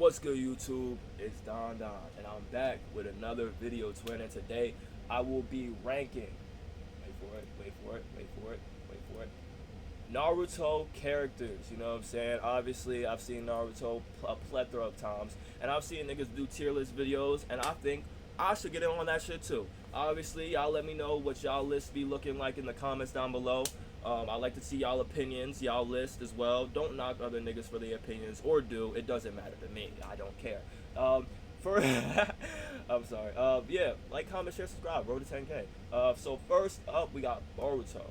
What's good, YouTube? It's Dondon, and I'm back with another video, twin. And today I will be ranking. Wait for it. Wait for it. Wait for it. Wait for it. Naruto characters. You know what I'm saying? Obviously, I've seen Naruto a plethora of times, and I've seen niggas do tier list videos, and I think I should get in on that shit too. Obviously, y'all let me know what y'all lists be looking like in the comments down below. I like to see y'all opinions, y'all list as well. Don't knock other niggas for their opinions, or do. It doesn't matter to me. I don't care. For I'm sorry. Yeah, like, comment, share, subscribe. Road to 10K. So first up, we got Naruto.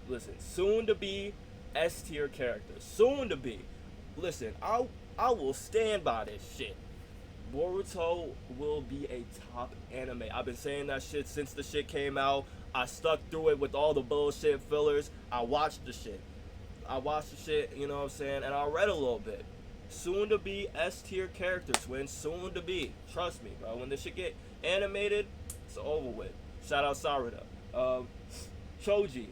Listen, soon to be S tier character. Soon to be. Listen, I will stand by this shit. Boruto will be a top anime. I've been saying that shit since the shit came out. I stuck through it with all the bullshit fillers. I watched the shit. You know what I'm saying? And I read a little bit. Soon to be S tier character, twin. Soon to be. Trust me, bro. When this shit get animated, it's over with. Shout out Sarada. Choji.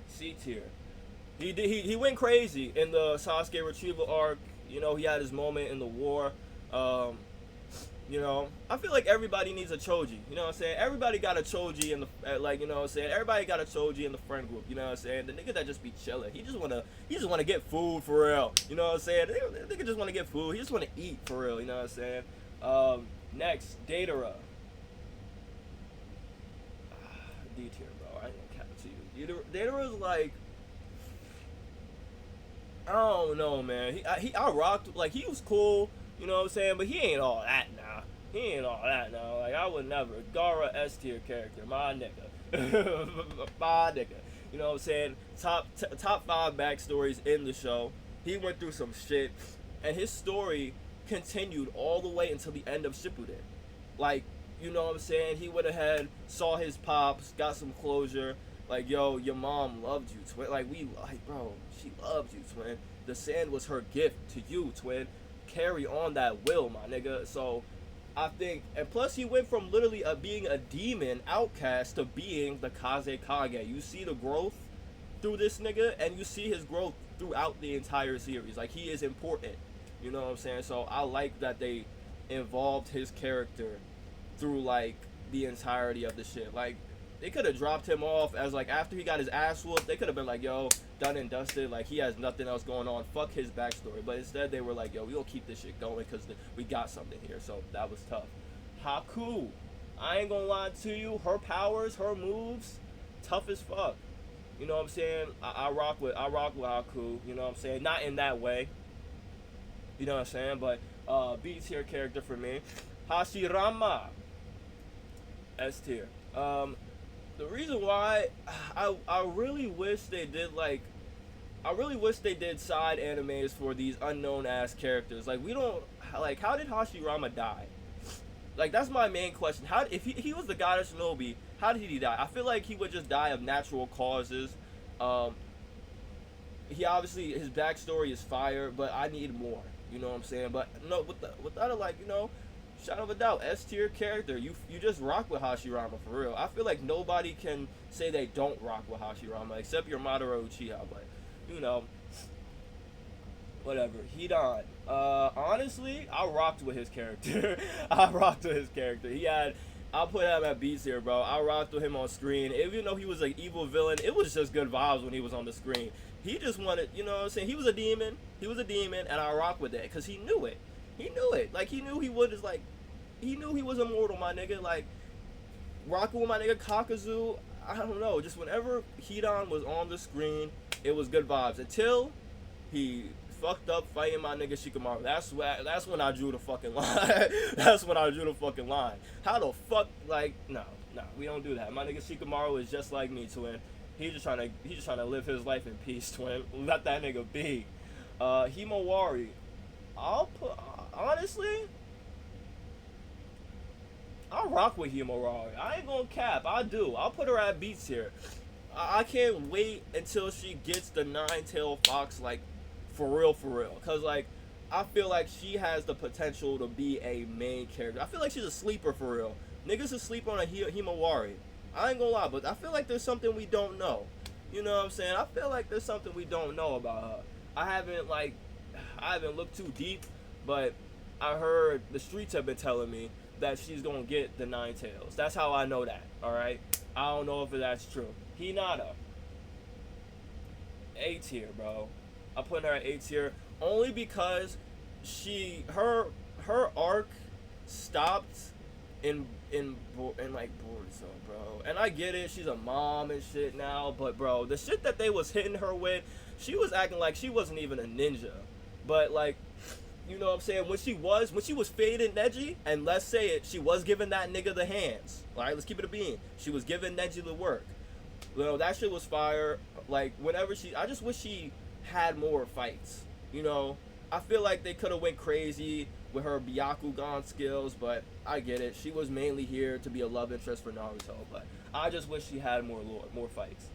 C tier. He went crazy in the Sasuke retrieval arc. You know, he had his moment in the war. You know, I feel like everybody needs a Choji. You know what I'm saying? Everybody got a Choji in the you know what I'm saying? Everybody got a Choji in the friend group. You know what I'm saying? The nigga that just be chilling. He just wanna get food for real. You know what I'm saying? The nigga just wanna get food. He just wanna eat for real. You know what I'm saying? Next, Datara. D tier, bro. I ain't gonna cap it to you. Datara's like, I don't know, man. I rocked, like, he was cool. You know what I'm saying? But he ain't all that now. He ain't all that now. Like, I would never. Gara S tier character. My nigga. My nigga. You know what I'm saying? Top 5 backstories in the show. He went through some shit. And his story continued all the way until the end of Shippuden. Like, you know what I'm saying? He would have saw his pops, got some closure. Like, yo, your mom loved you, twin. Like, bro, she loved you, twin. The sand was her gift to you, twin. Carry on that will, my nigga. So I think, and plus he went from literally being a demon outcast to being the Kazekage. You see the growth through this nigga, and you see his growth throughout the entire series. Like, he is important, you know what I'm saying? So I like that they involved his character through, like, the entirety of the shit. Like, they could have dropped him off as, like, after he got his ass whooped, they could have been like, yo, done and dusted, like, he has nothing else going on, fuck his backstory. But instead they were like, yo, we gonna keep this shit going because we got something here. So that was tough. Haku, I ain't gonna lie to you, her powers, her moves, tough as fuck. You know what I'm saying? I rock with Haku, you know what I'm saying? Not in that way, you know what I'm saying? But B tier character for me. Hashirama, S tier. The reason why I really wish they did, like, I really wish they did side animes for these unknown ass characters. Like, we don't, like, how did Hashirama die? Like, that's my main question. How, if he was the god of Shinobi, how did he die? I feel like he would just die of natural causes. He obviously, his backstory is fire, but I need more. You know what I'm saying? But no, without like, you know, shadow of a doubt, S tier character. You just rock with Hashirama for real. I feel like nobody can say they don't rock with Hashirama except your Madara Uchiha, but you know, whatever. Hidan. Honestly, I rocked with his character. I rocked with his character. I'll put him at B tier, bro. I rocked with him on screen. Even though he was an evil villain, it was just good vibes when he was on the screen. He just wanted, you know what I'm saying? He was a demon. He was a demon, and I rocked with that because he knew it. He knew it. Like, he knew he would just, like, he knew he was immortal, my nigga. Like, rocking with my nigga Kakazu, I don't know. Just whenever Hidan was on the screen, it was good vibes. Until he fucked up fighting my nigga Shikamaru. That's when I drew the fucking line. That's when I drew the fucking line. How the fuck, like, no, we don't do that. My nigga Shikamaru is just like me, twin. He's just trying to live his life in peace, twin. Let that nigga be. Himawari. I'll put, honestly, I rock with Himawari. I ain't gonna cap. I do. I'll put her at B tier. I can't wait until she gets the nine-tailed fox, like, for real. Cause, like, I feel like she has the potential to be a main character. I feel like she's a sleeper for real. Niggas is sleep on a Himawari. I ain't gonna lie, but I feel like there's something we don't know. You know what I'm saying? I feel like there's something we don't know about her. I haven't, like, I haven't looked too deep, but I heard the streets have been telling me that she's gonna get the 9 tails. That's how I know that. All right. I don't know if that's true. Hinata, A tier, bro. I'm putting her at A tier only because her arc stopped in like Boruto, bro. And I get it, she's a mom and shit now, but bro, the shit that they was hitting her with, she was acting like she wasn't even a ninja. But like, you know what I'm saying? When she was fading Neji, and let's say it, she was giving that nigga the hands. Alright, let's keep it a bean. She was giving Neji the work. You know, that shit was fire. Like, whenever I just wish she had more fights. You know, I feel like they could have went crazy with her Byakugan skills, but I get it. She was mainly here to be a love interest for Naruto, but I just wish she had more fights.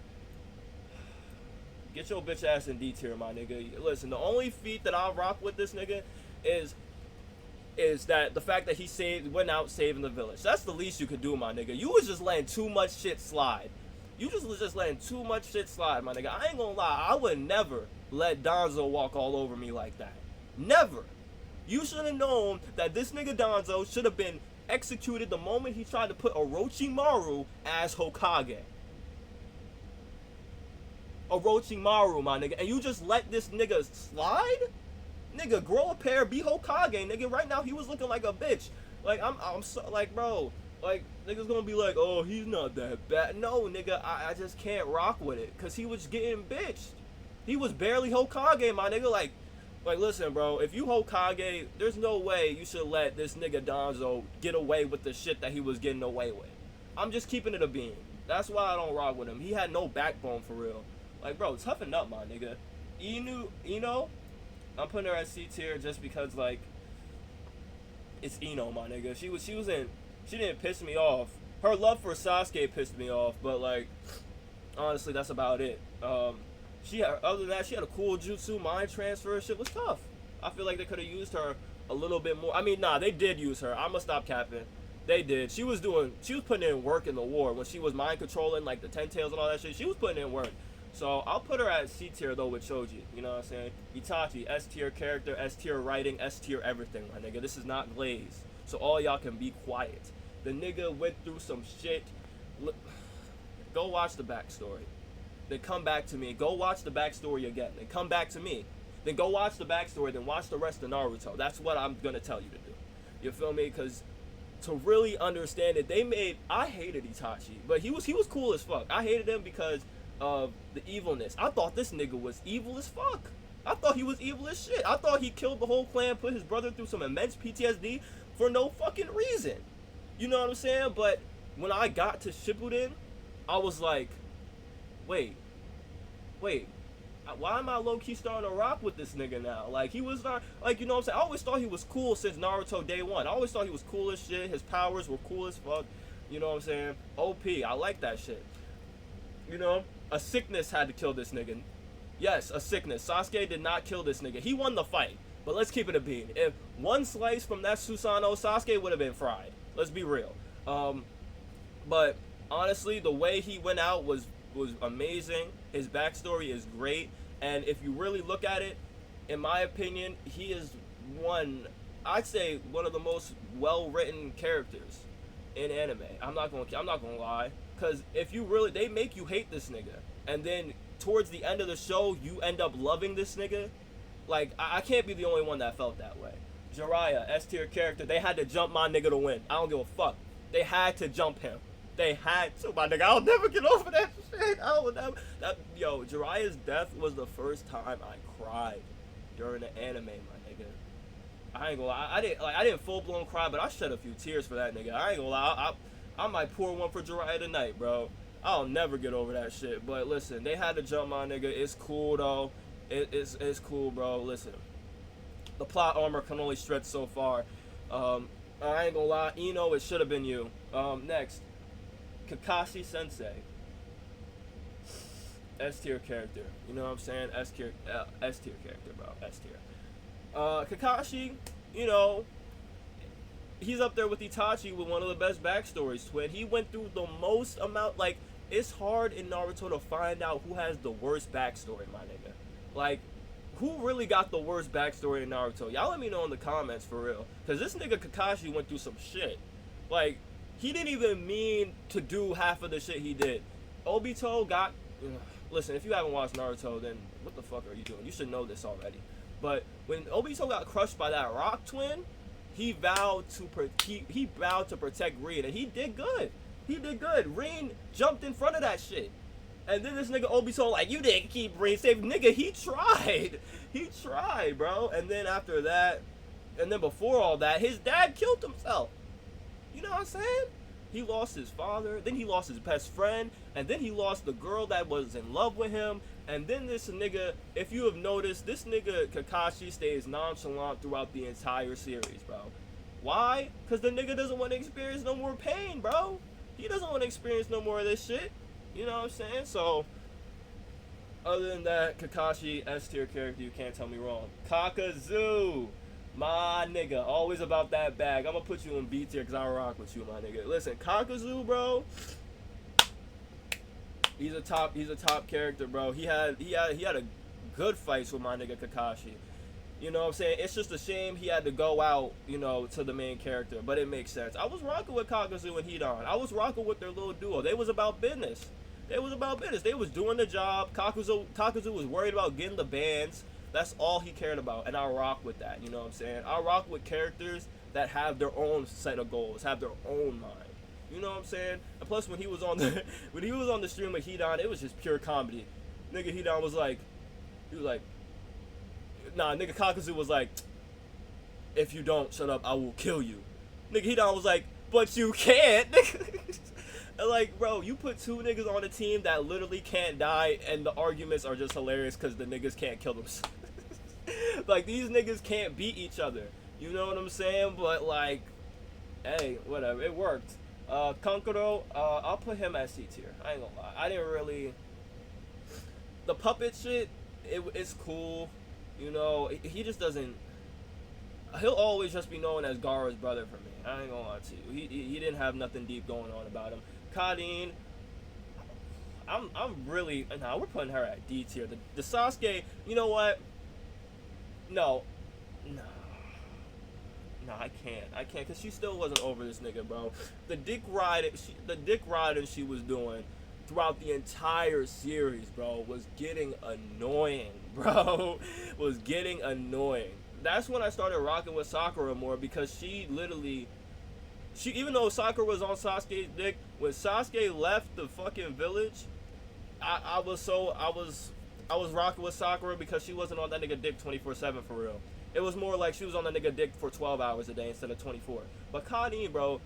Get your bitch ass in D tier, my nigga. Listen, the only feat that I'll rock with this nigga is that the fact that he went out saving the village. That's the least you could do, my nigga. You was just letting too much shit slide. You was just letting too much shit slide, my nigga. I ain't gonna lie, I would never let Donzo walk all over me like that. Never. You should have known that this nigga Donzo should have been executed the moment he tried to put Orochimaru as Hokage. Orochimaru, my nigga. And you just let this nigga slide? Nigga, grow a pair, be Hokage, nigga. Right now, he was looking like a bitch. Like, I'm so, like, bro. Like, niggas gonna be like, oh, he's not that bad. No, nigga, I just can't rock with it. Because he was getting bitched. He was barely Hokage, my nigga. Like, listen, bro. If you Hokage, there's no way you should let this nigga Donzo get away with the shit that he was getting away with. I'm just keeping it a bean. That's why I don't rock with him. He had no backbone for real. Like, bro, toughen up, my nigga. Ino, I'm putting her at C tier just because, like, it's Ino, my nigga. She didn't piss me off. Her love for Sasuke pissed me off, but, like, honestly, that's about it. Other than that, she had a cool jutsu, mind transfer. Shit was tough. I feel like they could have used her a little bit more. I mean, nah, they did use her. I'ma stop capping. They did. She was putting in work in the war when she was mind controlling, like, the 10 tails and all that shit. She was putting in work. So I'll put her at C tier though with Choji. You know what I'm saying? Itachi, S tier character, S tier writing, S tier everything, my nigga. This is not Glaze. So all y'all can be quiet. The nigga went through some shit. Go watch the backstory. Then come back to me. Go watch the backstory again. Then come back to me. Then go watch the backstory. Then watch the rest of Naruto. That's what I'm gonna tell you to do. You feel me? Because to really understand it, I hated Itachi, but he was cool as fuck. I hated him because of the evilness. I thought this nigga was evil as fuck. I thought he was evil as shit. I thought he killed the whole clan, put his brother through some immense PTSD for no fucking reason. You know what I'm saying? But when I got to Shippuden, I was like, wait, why am I low-key starting to rock with this nigga now? Like, he was not, like, you know what I'm saying? I always thought he was cool since Naruto day one. I always thought he was cool as shit. His powers were cool as fuck. You know what I'm saying? OP. I like that shit. You know? A sickness had to kill this nigga. Yes, a sickness. Sasuke did not kill this nigga. He won the fight. But let's keep it a bean. If one slice from that Susanoo, Sasuke would have been fried. Let's be real. But honestly, the way he went out was amazing. His backstory is great. And if you really look at it, in my opinion, he is I'd say one of the most well-written characters in anime. I'm not gonna lie. Because if you really, they make you hate this nigga. And then towards the end of the show, you end up loving this nigga. Like, I can't be the only one that felt that way. Jiraiya, S tier character, they had to jump my nigga to win. I don't give a fuck. They had to jump him. They had to, my nigga. I'll never get over that shit. Yo, Jiraiya's death was the first time I cried during the anime, my nigga. I ain't gonna lie. I didn't full blown cry, but I shed a few tears for that nigga. I ain't gonna lie. I might pour one for Jiraiya tonight, bro. I'll never get over that shit. But listen, they had to jump my nigga. It's cool though. It's cool, bro. Listen, the plot armor can only stretch so far. I ain't gonna lie, Ino, it should have been you. Next, Kakashi Sensei. S tier character. You know what I'm saying? S tier character, bro. S tier. Kakashi, you know, he's up there with Itachi with one of the best backstories, twin. He went through the most amount, like, it's hard in Naruto to find out who has the worst backstory, my nigga. Like, who really got the worst backstory in Naruto? Y'all let me know in the comments for real. Cause this nigga Kakashi went through some shit. Like, he didn't even mean to do half of the shit he did. Obito got... Listen, if you haven't watched Naruto, then what the fuck are you doing? You should know this already. But when Obito got crushed by that rock twin, he vowed to protect Rin, and he did good. He did good. Rin jumped in front of that shit. And then this nigga Obito like, you didn't keep Rin safe. Nigga, he tried. He tried, bro. And then after that, and then before all that, his dad killed himself. You know what I'm saying? He lost his father, then he lost his best friend, and then he lost the girl that was in love with him. And then this nigga, if you have noticed, this nigga Kakashi stays nonchalant throughout the entire series, bro. Why? Because the nigga doesn't want to experience no more pain, bro. He doesn't want to experience no more of this shit. You know what I'm saying? So, other than that, Kakashi, S tier character, you can't tell me wrong. Kakazu, my nigga, always about that bag. I'm gonna put you in B tier because I rock with you, my nigga. Listen, Kakazu, bro, he's a top character, bro. He had a good fights with my nigga Kakashi. You know what I'm saying? It's just a shame he had to go out, you know, to the main character. But it makes sense. I was rocking with Kakazu and Hidan. I was rocking with their little duo. They was about business. They was about business. They was doing the job. Kakazu was worried about getting the bands. That's all he cared about. And I rock with that. You know what I'm saying? I rock with characters that have their own set of goals, have their own mind. You know what I'm saying? And plus, when he was on the stream with Hidan, it was just pure comedy. Nigga Hidan was like, nah, nigga Kakazu was like, if you don't shut up, I will kill you. Nigga Hidan was like, but you can't. And like, bro, you put two niggas on a team that literally can't die, and the arguments are just hilarious because the niggas can't kill themselves. Like, these niggas can't beat each other. You know what I'm saying? But like, hey, whatever, it worked. Kankuro, I'll put him at C tier. I ain't gonna lie. I didn't really... The puppet shit, it's cool. You know, he just doesn't... He'll always just be known as Gaara's brother for me. I ain't gonna lie to you. He didn't have nothing deep going on about him. Kadeen, I'm really... Nah, we're putting her at D tier. The Sasuke, you know what? No, I can't, because she still wasn't over this nigga, bro. The dick riding she was doing throughout the entire series, bro, was getting annoying, bro. Was getting annoying. That's when I started rocking with Sakura more, because she even though Sakura was on Sasuke's dick, when Sasuke left the fucking village, I was rocking with Sakura because she wasn't on that nigga dick 24/7 for real. It was more like she was on that nigga dick for 12 hours a day instead of 24. But Kadeen, bro,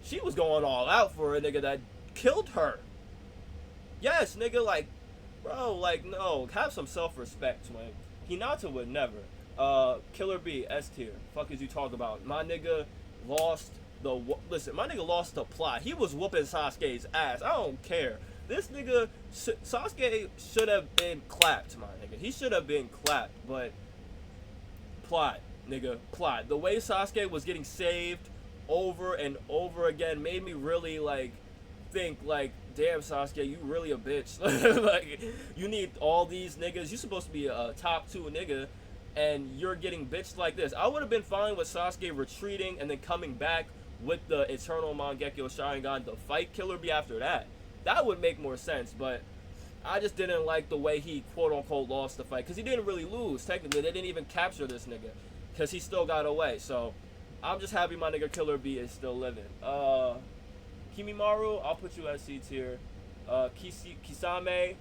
she was going all out for a nigga that killed her. Yes, nigga, like, bro, like, no, have some self-respect, man. Hinata would never. Killer B, S tier. Fuck is you talk about? My nigga lost my nigga lost the plot. He was whooping Sasuke's ass. I don't care. This nigga, Sasuke should have been clapped, my nigga. He should have been clapped, but plot, nigga, plot. The way Sasuke was getting saved over and over again made me really, like, think, like, damn, Sasuke, you really a bitch. Like, you need all these niggas. You're supposed to be a top 2 nigga, and you're getting bitched like this. I would have been fine with Sasuke retreating and then coming back with the Eternal Mangekyo Sharingan to fight Killer Bee after that. That would make more sense, but I just didn't like the way he quote-unquote lost the fight, because he didn't really lose. Technically, they didn't even capture this nigga, because he still got away. So I'm just happy my nigga Killer Bee is still living. Kimimaru, I'll put you at C tier. Kisame,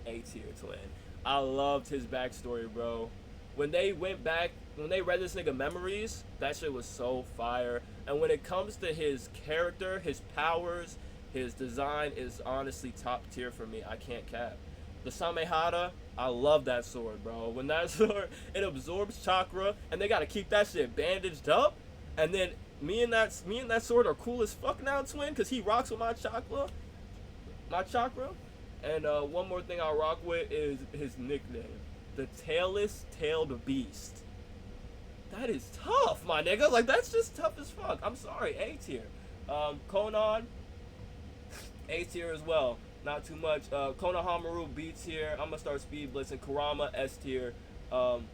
A tier, twin. I loved his backstory, bro. When they read this nigga memories, that shit was so fire. And when it comes to his character, his powers, his design is honestly top tier for me. I can't cap. The Samehara, I love that sword, bro. When that sword, it absorbs chakra, and they gotta keep that shit bandaged up. And then me and that sword are cool as fuck now, twin, because he rocks with my chakra. And one more thing I rock with is his nickname, the Tailless Tailed Beast. That is tough, my nigga. Like, that's just tough as fuck. I'm sorry, A tier. Konan, A tier as well. Not too much. Konohamaru B tier. I'm gonna start speed blitzing. Kurama S tier. Um,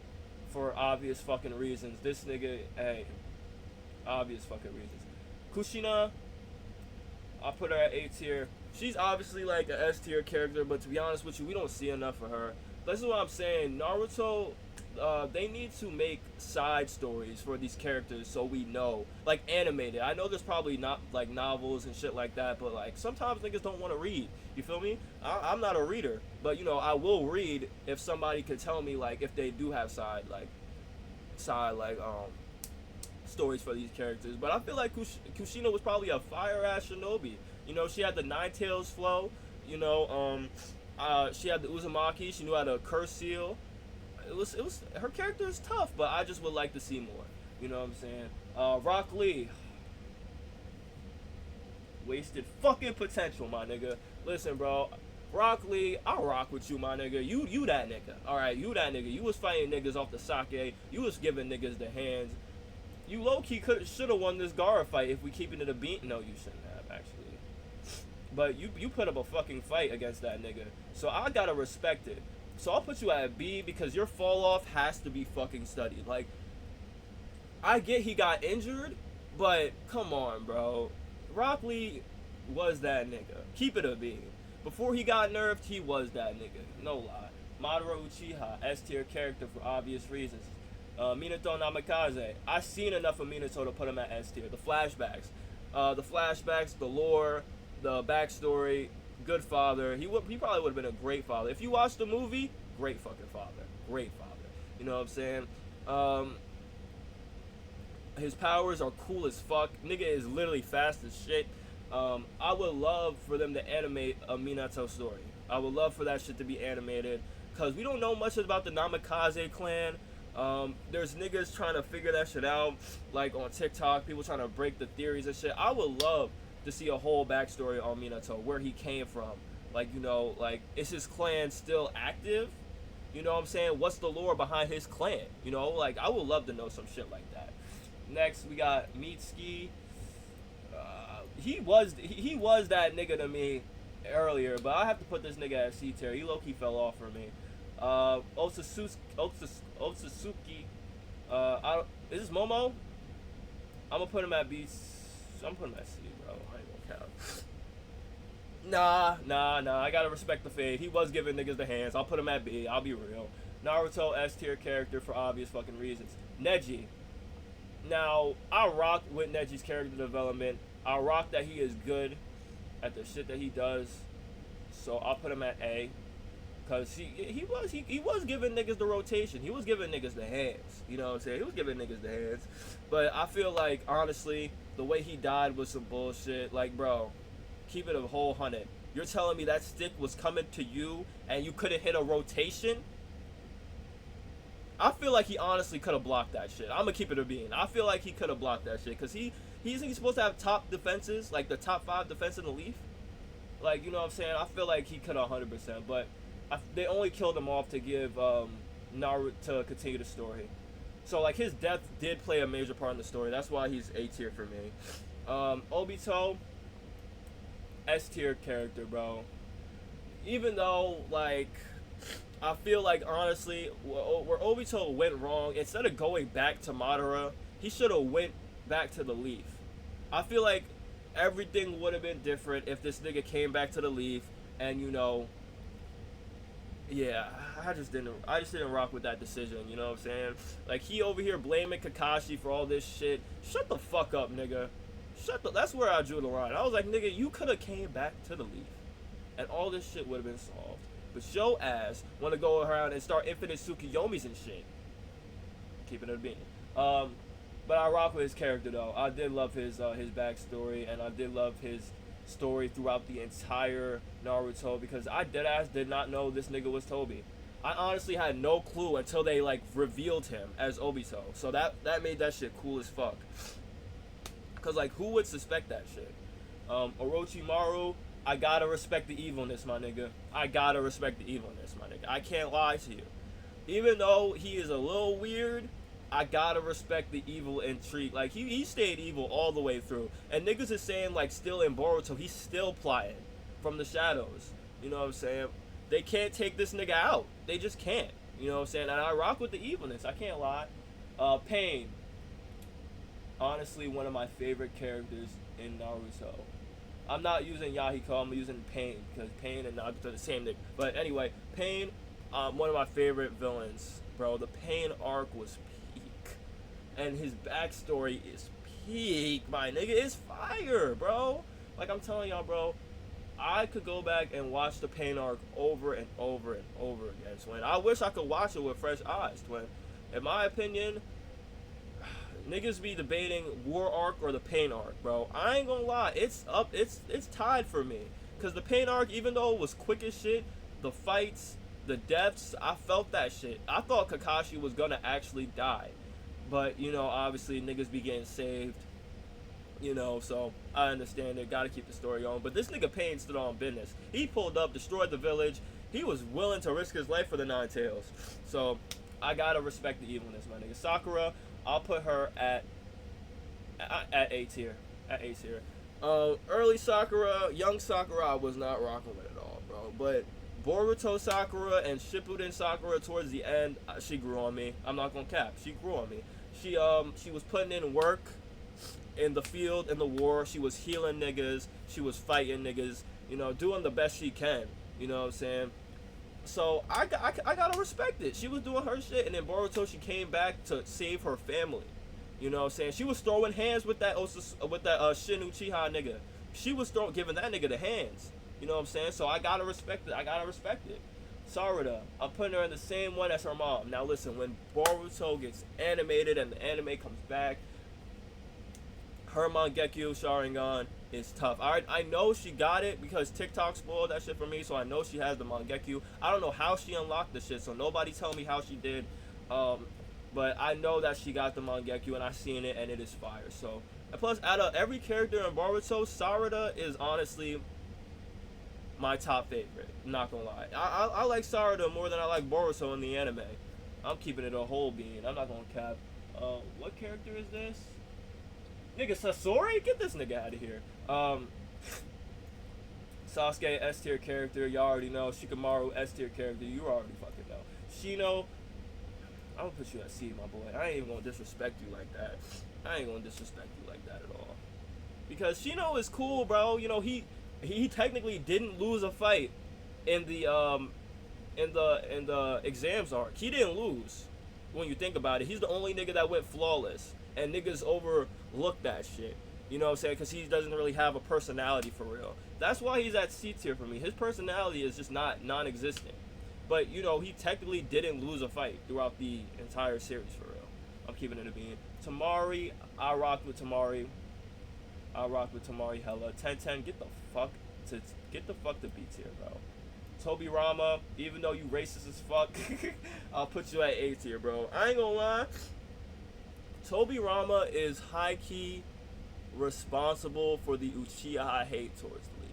for obvious fucking reasons. This nigga, hey, obvious fucking reasons. Kushina, I put her at A tier. She's obviously like an S tier character, but to be honest with you, we don't see enough of her. This is what I'm saying. Naruto, they need to make side stories for these characters so we know, like animated. I know there's probably not like novels and shit like that, but like sometimes niggas don't want to read. You feel me? I'm not a reader, but you know I will read if somebody could tell me like if they do have side stories for these characters. But I feel like Kushina was probably a fire ass shinobi. You know, she had the Nine Tails flow. You know, she had the Uzumaki. She knew how to curse seal. It was her character is tough, but I just would like to see more. You know what I'm saying? Rock Lee, wasted fucking potential, my nigga. Listen, bro. Rock Lee, I rock with you, my nigga. You that nigga. Alright, you that nigga. You was fighting niggas off the sake. You was giving niggas the hands. You low-key should have won this Gara fight if we keeping it a beat. No, you shouldn't have, actually. But you put up a fucking fight against that nigga. So I gotta respect it. So I'll put you at B because your fall off has to be fucking studied. Like, I get he got injured, but come on, bro. Rock Lee was that nigga. Keep it a B. Before he got nerfed, he was that nigga. No lie. Madara Uchiha, S tier character for obvious reasons. Minato Namikaze. I seen enough of Minato to put him at S tier. The flashbacks, the lore, the backstory. Good father. He probably would have been a great father. If you watch the movie, great fucking father. Great father. You know what I'm saying? His powers are cool as fuck. Nigga is literally fast as shit. I would love for them to animate a Minato story. I would love for that shit to be animated. Because we don't know much about the Namikaze clan. There's niggas trying to figure that shit out. Like on TikTok, people trying to break the theories and shit. I would love to see a whole backstory on Minato, where he came from. Like, you know, like, is his clan still active? You know what I'm saying? What's the lore behind his clan? You know, like, I would love to know some shit like that. Next, we got Mitsuki. He was that nigga to me earlier, but I have to put this nigga at C tier. He low-key fell off for me. Otsutsuki. Is this Momo? I'm gonna put him at B. I'm putting him at C, bro. I ain't gonna count. Nah. I gotta respect the fade. He was giving niggas the hands. I'll put him at B. I'll be real. Naruto S tier character for obvious fucking reasons. Neji. Now, I rock with Neji's character development. I rock that he is good at the shit that he does. So I'll put him at A. Cause he was giving niggas the rotation. He was giving niggas the hands. You know what I'm saying? He was giving niggas the hands. But I feel like, honestly, the way he died was some bullshit. Like, bro, keep it a whole 100. You're telling me that stick was coming to you and you couldn't hit a rotation? I feel like he honestly could have blocked that shit. I'm gonna keep it a bean. I feel like he could have blocked that shit. Cause he's supposed to have top defenses, like the top 5 defense in the Leaf. Like, you know what I'm saying? I feel like he could have 100%. But they only killed him off to give Naruto to continue the story. So like his death did play a major part in the story. That's why he's A tier for me. Obito, S tier character, bro. Even though like I feel like honestly where Obito went wrong, instead of going back to Madara, he should have went back to the Leaf. I feel like everything would have been different if this nigga came back to the Leaf and, you know, yeah, I just didn't rock with that decision, you know what I'm saying? Like, he over here blaming Kakashi for all this shit. Shut the fuck up, nigga. That's where I drew the line. I was like, nigga, you could have came back to the Leaf and all this shit would have been solved. But your ass want to go around and start infinite Tsukiyomis and shit. Keeping it a bean. But I rock with his character, though. I did love his backstory, and I did love his story throughout the entire Naruto, because I deadass did not know this nigga was Tobi. I honestly had no clue until they like revealed him as Obito. So that made that shit cool as fuck. Cause like who would suspect that shit? Orochimaru, I gotta respect the evilness, my nigga. I gotta respect the evilness, my nigga. I can't lie to you. Even though he is a little weird, I gotta respect the evil intrigue. Like, he stayed evil all the way through. And niggas is saying, like, still in Boruto, he's still plotting from the shadows. You know what I'm saying? They can't take this nigga out. They just can't. You know what I'm saying? And I rock with the evilness. I can't lie. Pain. Honestly, one of my favorite characters in Naruto. I'm not using Yahiko. I'm using Pain because Pain and Naruto are the same nigga. But anyway, Pain, one of my favorite villains, bro. The Pain arc was peak, and his backstory is peak. My nigga, it's fire, bro. Like I'm telling y'all, bro. I could go back and watch the Pain arc over and over and over again, Twin. I wish I could watch it with fresh eyes, Twin. In my opinion, niggas be debating War arc or the Pain arc, bro. I ain't gonna lie, it's tied for me. Cause the Pain arc, even though it was quick as shit, the fights, the deaths, I felt that shit. I thought Kakashi was gonna actually die. But, you know, obviously niggas be getting saved. You know, so I understand it. Gotta keep the story on. But this nigga Pain stood on business. He pulled up, destroyed the village. He was willing to risk his life for the Nine Tails. So I gotta respect the evilness, my nigga. Sakura, I'll put her at A tier. At A tier. Early Sakura, young Sakura, I was not rocking with at all, bro. But Boruto Sakura and Shippuden Sakura towards the end, she grew on me. I'm not gonna cap. She grew on me. She was putting in work in the field, in the war. She was healing niggas. She was fighting niggas. You know, doing the best she can. You know what I'm saying? So I gotta respect it. She was doing her shit, and then Boruto, she came back to save her family. You know what I'm saying? She was throwing hands with that Shin Uchiha nigga. She was giving that nigga the hands. You know what I'm saying? So I gotta respect it. I gotta respect it. Sarada, I'm putting her in the same one as her mom. Now listen, when Boruto gets animated and the anime comes back, her Mangekyo Sharingan is tough. I know she got it because TikTok spoiled that shit for me, so I know she has the Mangekyo. I don't know how she unlocked the shit, so nobody tell me how she did. But I know that she got the Mangekyo, and I seen it, and it is fire. So, and plus, out of every character in Boruto, Sarada is honestly my top favorite. I'm not gonna lie. I like Sarada more than I like Boruto in the anime. I'm keeping it a whole bean. I'm not gonna cap. What character is this? Nigga, Sasori? Get this nigga out of here. Sasuke, S tier character, y'all already know. Shikamaru, S tier character, you already fucking know. Shino, I'm gonna put you at C, my boy. I ain't even gonna disrespect you like that. I ain't gonna disrespect you like that at all. Because Shino is cool, bro. You know, he technically didn't lose a fight in the exams arc. He didn't lose when you think about it. He's the only nigga that went flawless. And niggas overlook that shit. You know what I'm saying? Because he doesn't really have a personality for real. That's why he's at C tier for me. His personality is just non-existent. But, you know, he technically didn't lose a fight throughout the entire series for real. I'm keeping it a bean. Tamari, I rocked with Tamari. Hella. 10-10, get the fuck to B tier, bro. Toby Rama, even though you racist as fuck, I'll put you at A tier, bro. I ain't gonna lie. Toby Rama is high-key responsible for the Uchiha hate towards the Leaf.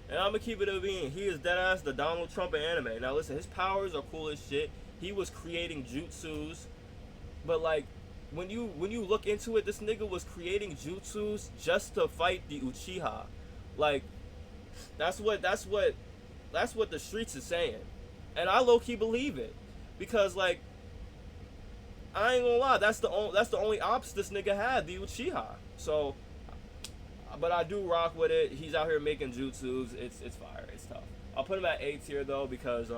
And I'm gonna keep it a bean. He is deadass the Donald Trump of anime. Now listen, his powers are cool as shit. He was creating jutsus. But like, when you look into it, this nigga was creating jutsus just to fight the Uchiha. Like, that's what the streets is saying. And I low-key believe it. Because like, I ain't gonna lie, that's the only ops this nigga had, the Uchiha. So, but I do rock with it. He's out here making jutsus. It's fire. It's tough. I'll put him at A tier though because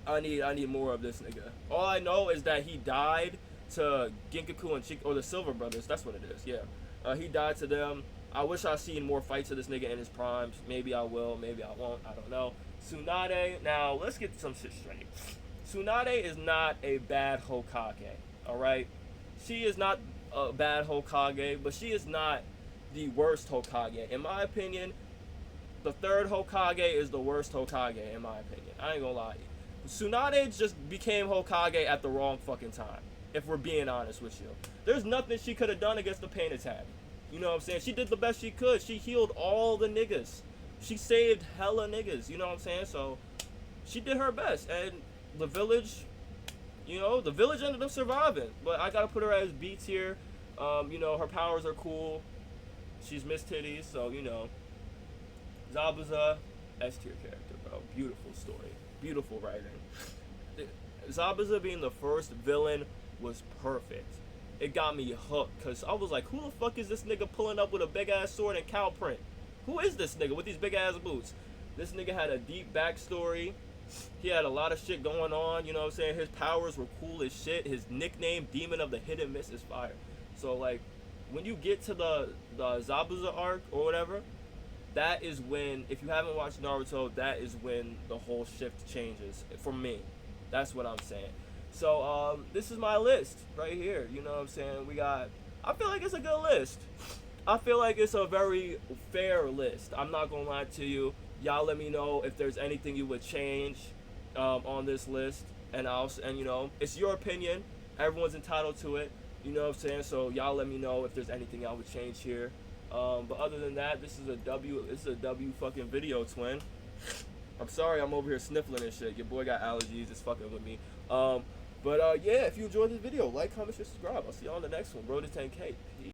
I need more of this nigga. All I know is that he died to Genkaku and or the Silver Brothers. That's what it is. Yeah, he died to them. I wish I seen more fights of this nigga in his primes. Maybe I will. Maybe I won't. I don't know. Tsunade. Now let's get some shit straight. Tsunade is not a bad Hokage, alright? She is not a bad Hokage, but she is not the worst Hokage. In my opinion, the third Hokage is the worst Hokage, in my opinion. I ain't gonna lie to you. Tsunade just became Hokage at the wrong fucking time, if we're being honest with you. There's nothing she could have done against the pain attack. You know what I'm saying? She did the best she could. She healed all the niggas. She saved hella niggas, you know what I'm saying? So, she did her best, and the village, you know, the village ended up surviving. But I gotta put her as B tier. You know, her powers are cool. She's Miss Titties, so, you know, Zabuza, S tier character, bro. Beautiful story, beautiful writing. Zabuza being the first villain was perfect. It got me hooked, cause I was like, who the fuck is this nigga pulling up with a big ass sword and cow print? Who is this nigga with these big ass boots? This nigga had a deep backstory. He had a lot of shit going on, you know what I'm saying? His powers were cool as shit. His nickname, Demon of the Hidden Mist, is fire. So, like, when you get to the Zabuza arc or whatever, that is when, if you haven't watched Naruto, that is when the whole shift changes. For me. That's what I'm saying. So, this is my list right here. You know what I'm saying? We got, I feel like it's a good list. I feel like it's a very fair list. I'm not gonna lie to you. Y'all let me know if there's anything you would change on this list, and you know, it's your opinion. Everyone's entitled to it. You know what I'm saying? So y'all let me know if there's anything y'all would change here. But other than that, this is a W. This is a W fucking video, twin. I'm sorry, I'm over here sniffling and shit. Your boy got allergies. It's fucking with me. Yeah, if you enjoyed this video, like, comment, share, subscribe. I'll see you on the next one. Road to 10K. Peace.